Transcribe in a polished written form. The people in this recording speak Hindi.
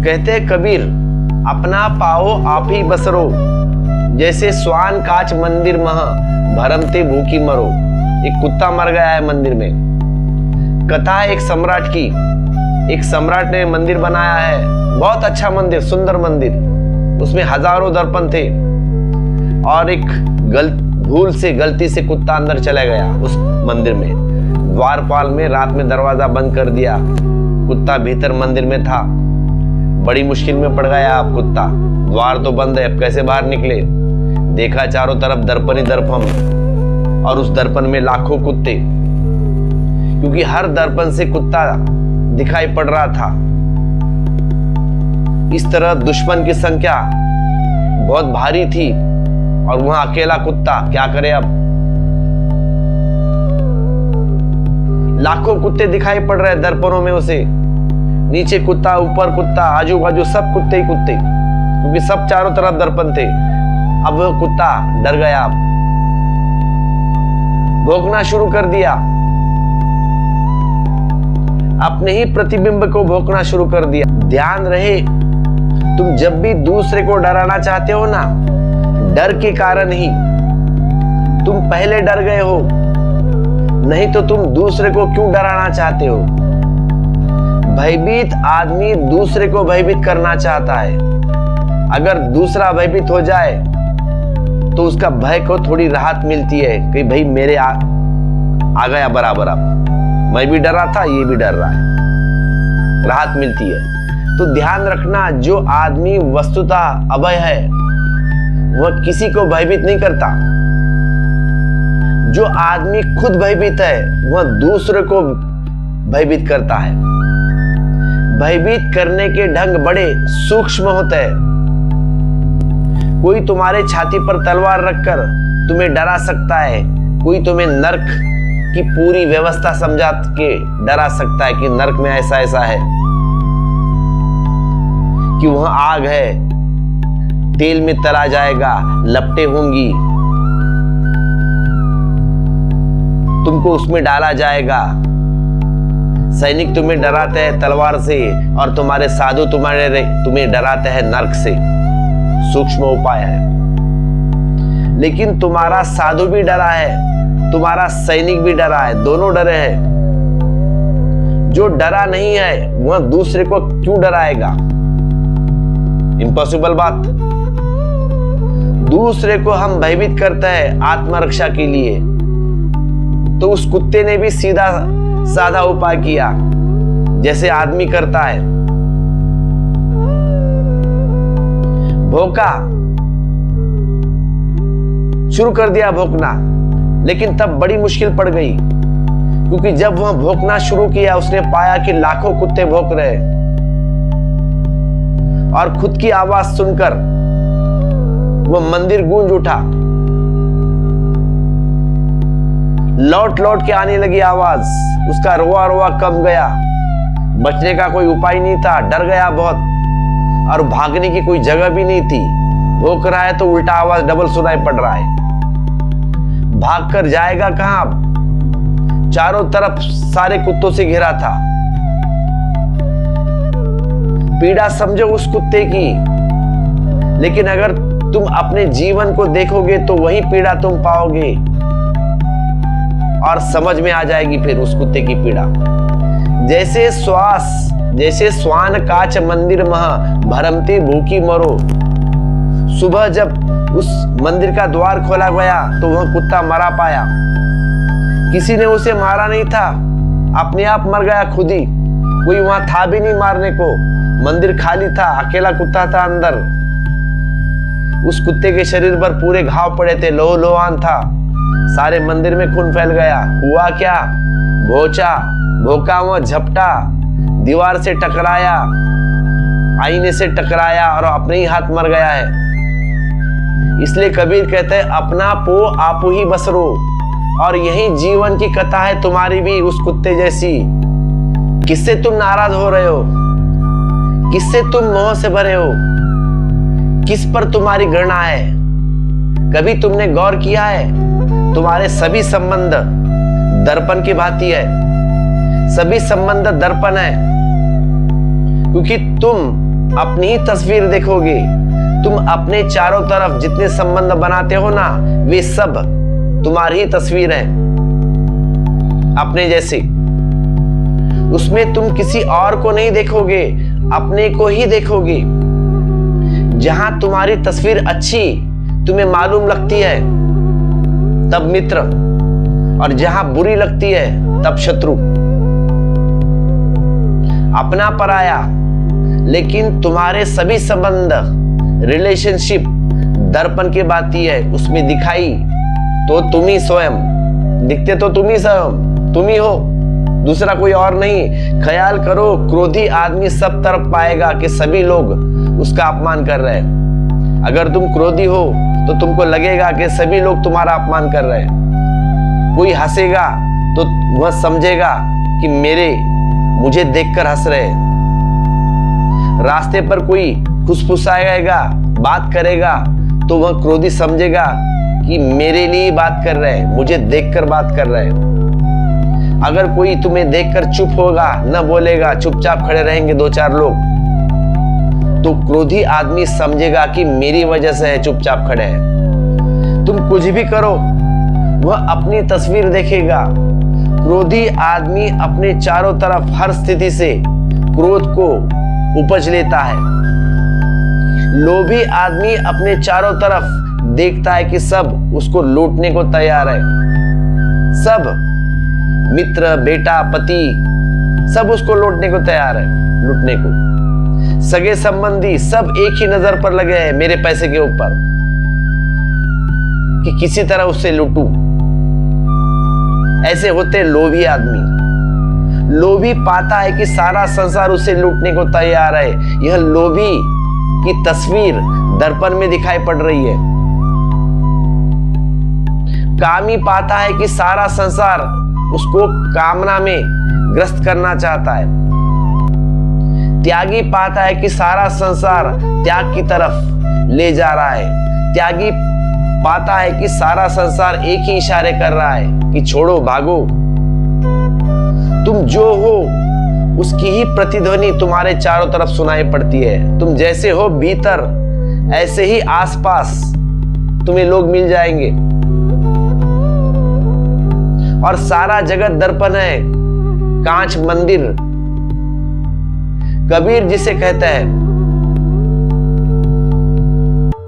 कहते कबीर, अपना पाओ आप ही बसरो, जैसे स्वान काच मंदिर मह, भरमते भूखी मरो। एक कुत्ता मर गया है मंदिर में। कथा है एक सम्राट की। एक सम्राट ने मंदिर बनाया है, बहुत अच्छा मंदिर, सुंदर मंदिर। उसमें हजारों दर्पण थे और एक भूल से गलती से कुत्ता अंदर चला गया उस मंदिर में। द्वारपाल में रात में दरवाजा बंद कर दिया। कुत्ता भीतर मंदिर में था। बड़ी मुश्किल में पड़ गया अब कुत्ता। द्वार तो बंद है, अब कैसे बाहर निकले। देखा चारों तरफ दर्पण ही दर्पण, और उस दर्पण में लाखों कुत्ते, क्योंकि हर दर्पण से कुत्ता दिखाई पड़ रहा था। इस तरह दुश्मन की संख्या बहुत भारी थी और वहां अकेला कुत्ता क्या करे अब। लाखों कुत्ते दिखाई पड़ रहे दर्पणों में उसे। नीचे कुत्ता, ऊपर कुत्ता, आजू बाजू सब कुत्ते ही कुत्ते, क्योंकि सब चारों तरफ दर्पण थे। अब वो कुत्ता डर गया, भौंकना शुरू कर दिया। अपने ही प्रतिबिंब को भौंकना शुरू कर दिया। ध्यान रहे, तुम जब भी दूसरे को डराना चाहते हो ना, डर के कारण ही तुम पहले डर गए हो, नहीं तो तुम दूसरे को क्यों डराना चाहते हो। भयभीत आदमी दूसरे को भयभीत करना चाहता है। अगर दूसरा भयभीत हो जाए तो उसका भय को थोड़ी राहत मिलती है कि भाई मेरे आ गया बराबर। अब मैं भी डरा था, ये भी डर रहा है, राहत मिलती है। तो ध्यान रखना, जो आदमी वस्तुतः अभय है वह किसी को भयभीत नहीं करता। जो आदमी खुद भयभीत है वह दूसरे को भयभीत करता है। भयभीत करने के ढंग बड़े सूक्ष्म होते हैं। कोई तुम्हारे छाती पर तलवार रखकर तुम्हें डरा सकता है, कोई तुम्हें नर्क की पूरी व्यवस्था समझा के डरा सकता है कि नर्क में ऐसा ऐसा है, कि वहां आग है, तेल में तला जाएगा, लपटें होंगी, तुमको उसमें डाला जाएगा। सैनिक तुम्हें डराते हैं तलवार से और तुम्हारे साधु तुम्हें डराते हैं नर्क से। सूक्ष्म उपाय है। लेकिन तुम्हारा साधु भी डरा है, तुम्हारा सैनिक भी डरा है, दोनों डरे हैं। जो डरा नहीं है वह दूसरे को क्यों डराएगा। इम्पॉसिबल बात। दूसरे को हम भयभीत करते हैं आत्मरक्षा के लिए, तो उस कुत्ते ने भी सीधा साधा उपाय किया जैसे आदमी करता है। भौंका, शुरू कर दिया भौंकना, लेकिन तब बड़ी मुश्किल पड़ गई, क्योंकि जब वह भौंकना शुरू किया उसने पाया कि लाखों कुत्ते भौंक रहे, और खुद की आवाज सुनकर वह मंदिर गूंज उठा। लौट लौट के आने लगी आवाज। उसका रोआ रोआ कम गया। बचने का कोई उपाय नहीं था, डर गया बहुत, और भागने की कोई जगह भी नहीं थी। भौंक रहा है तो उल्टा आवाज डबल सुनाई पड़ रहा है। भागकर जाएगा कहां? चारों तरफ सारे कुत्तों से घिरा था। पीड़ा समझो उस कुत्ते की, लेकिन अगर तुम अपने जीवन को देखोगे तो वही पीड़ा तुम पाओगे और समझ में आ जाएगी फिर उस कुत्ते की पीड़ा। जैसे स्वान काच मंदिर मह, भरमती भूखी मरो। सुबह जब उस मंदिर का द्वार खोला गया तो वह कुत्ता मरा पाया। किसी ने उसे मारा नहीं था, अपने आप मर गया खुद ही। कोई वहां था भी नहीं मारने को। मंदिर खाली था, अकेला कुत्ता था अंदर। उस कुत्ते के शरीर पर पूरे घाव पड़े थे, लोह लोहान था। सारे मंदिर में खून फैल गया। हुआ क्या? भौंका, वह झपटा, दीवार से टकराया, आईने से टकराया और अपने ही हाथ मर गया है। इसलिए कबीर कहते हैं, अपना पो आपू ही बसरो। और यही जीवन की कथा है तुम्हारी भी उस कुत्ते जैसी। किससे तुम नाराज हो रहे हो? किससे तुम मोह से भरे हो? किस पर तुम्हारी घृणा है? कभी तुमने गौर किया है तुम्हारे सभी संबंध दर्पण की भांति है। सभी संबंध दर्पण है, क्योंकि तुम अपनी ही तस्वीर देखोगे। तुम अपने चारों तरफ जितने संबंध बनाते हो ना, वे सब तुम्हारी ही तस्वीर है, अपने जैसे। उसमें तुम किसी और को नहीं देखोगे, अपने को ही देखोगे। जहां तुम्हारी तस्वीर अच्छी तुम्हें मालूम लगती है, तब मित्र, और जहां बुरी लगती है तब शत्रु। अपना पराया, लेकिन तुम्हारे सभी संबंध, रिलेशनशिप दर्पण की बात ही है। उसमें दिखाई तो तुम ही स्वयं, दिखते तो तुम ही स्वयं, तुम ही हो, दूसरा कोई और नहीं। ख्याल करो, क्रोधी आदमी सब तरफ पाएगा कि सभी लोग उसका अपमान कर रहे हैं। अगर तुम क्रोधी हो तो तुमको लगेगा कि सभी लोग तुम्हारा अपमान कर रहे हैं। कोई हंसेगा तो वह समझेगा कि मुझे देखकर हंस रहे हैं। रास्ते पर कोई फुसफुसाएगा, बात करेगा, तो वह क्रोधी समझेगा कि मेरे लिए बात कर रहे हैं, मुझे देखकर बात कर रहे हैं। अगर कोई तुम्हें देखकर चुप होगा, न बोलेगा, चुपचाप खड़े रहेंगे दो चार लोग, तो क्रोधी आदमी समझेगा कि मेरी वजह से है चुपचाप खड़े हैं। तुम कुछ भी करो, वह अपनी तस्वीर देखेगा। क्रोधी आदमी अपने चारों तरफ हर स्थिति से क्रोध को उपज लेता है। लोभी आदमी अपने चारों तरफ देखता है कि सब उसको लूटने को तैयार है। सब मित्र, बेटा, पति, सब उसको लूटने को तैयार है, लूटने को। सगे संबंधी सब एक ही नजर पर लगे हैं मेरे पैसे के ऊपर, कि किसी तरह उससे लूटूं। ऐसे होते लोभी आदमी। लोभी पाता है कि सारा संसार उसे लूटने को तैयार है। यह लोभी की तस्वीर दर्पण में दिखाई पड़ रही है। कामी पाता है कि सारा संसार उसको कामना में ग्रस्त करना चाहता है। त्यागी पाता है कि सारा संसार त्याग की तरफ ले जा रहा है। त्यागी पाता है कि सारा संसार एक ही इशारे कर रहा है कि छोड़ो, भागो। तुम जो हो उसकी ही प्रतिध्वनि तुम्हारे चारों तरफ सुनाई पड़ती है। तुम जैसे हो भीतर, ऐसे ही आसपास तुम्हें लोग मिल जाएंगे। और सारा जगत दर्पण है, कांच मंदिर। कबीर जिसे कहता है